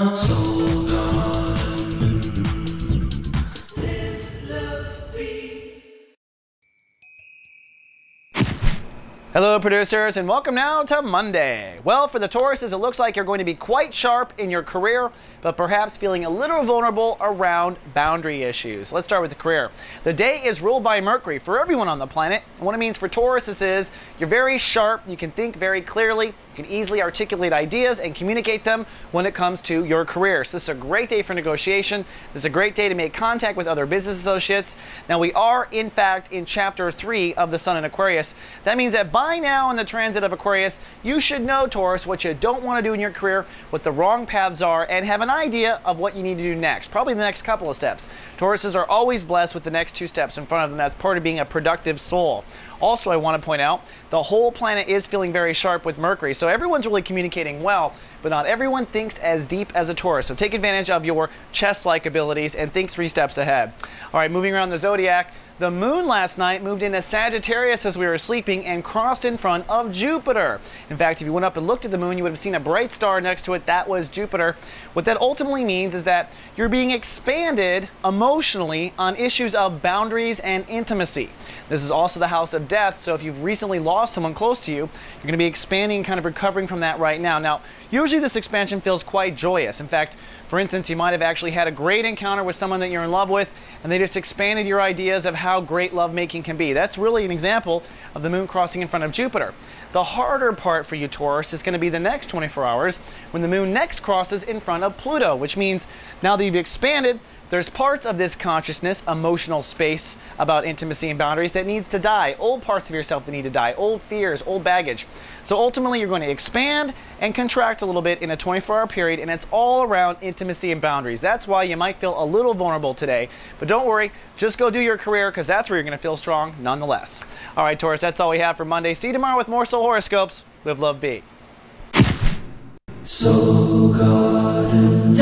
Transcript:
Soul Garden. Live, love, be. Hello producers, and welcome now to Monday. Well, for the Tauruses, it looks like you're going to be quite sharp in your career, but perhaps feeling a little vulnerable around boundary issues. Let's start with the career. The day is ruled by Mercury for everyone on the planet. And what it means for Tauruses is you're very sharp, you can think very clearly, you can easily articulate ideas and communicate them when it comes to your career. So this is a great day for negotiation. This is a great day to make contact with other business associates. Now we are, in fact, in chapter 3 of the Sun in Aquarius. That means that by now in the transit of Aquarius, you should know, Taurus, what you don't want to do in your career, what the wrong paths are, and have an idea of what you need to do next, probably the next couple of steps. Tauruses are always blessed with the next 2 steps in front of them. That's part of being a productive soul. Also, I want to point out, the whole planet is feeling very sharp with Mercury, so everyone's really communicating well, but not everyone thinks as deep as a Taurus. So take advantage of your chess-like abilities and think 3 steps ahead. All right, moving around the zodiac. The moon last night moved into Sagittarius as we were sleeping and crossed in front of Jupiter. In fact, if you went up and looked at the moon, you would have seen a bright star next to it. That was Jupiter. What that ultimately means is that you're being expanded emotionally on issues of boundaries and intimacy. This is also the house of death, so if you've recently lost someone close to you, you're going to be expanding, kind of recovering from that right now. Now, usually this expansion feels quite joyous. In fact, for instance, you might have actually had a great encounter with someone that you're in love with, and they just expanded your ideas of how great lovemaking can be. That's really an example of the moon crossing in front of Jupiter. The harder part for you, Taurus, is going to be the next 24 hours when the moon next crosses in front of Pluto, which means now that you've expanded, there's parts of this consciousness, emotional space about intimacy and boundaries that needs to die. Old parts of yourself that need to die, old fears, old baggage. So ultimately you're going to expand and contract a little bit in a 24-hour period, and it's all around intimacy and boundaries. That's why you might feel a little vulnerable today. But don't worry, just go do your career, because that's where you're going to feel strong nonetheless. All right, Taurus, that's all we have for Monday. See you tomorrow with more soul horoscopes. Live, love, be. Soul Garden.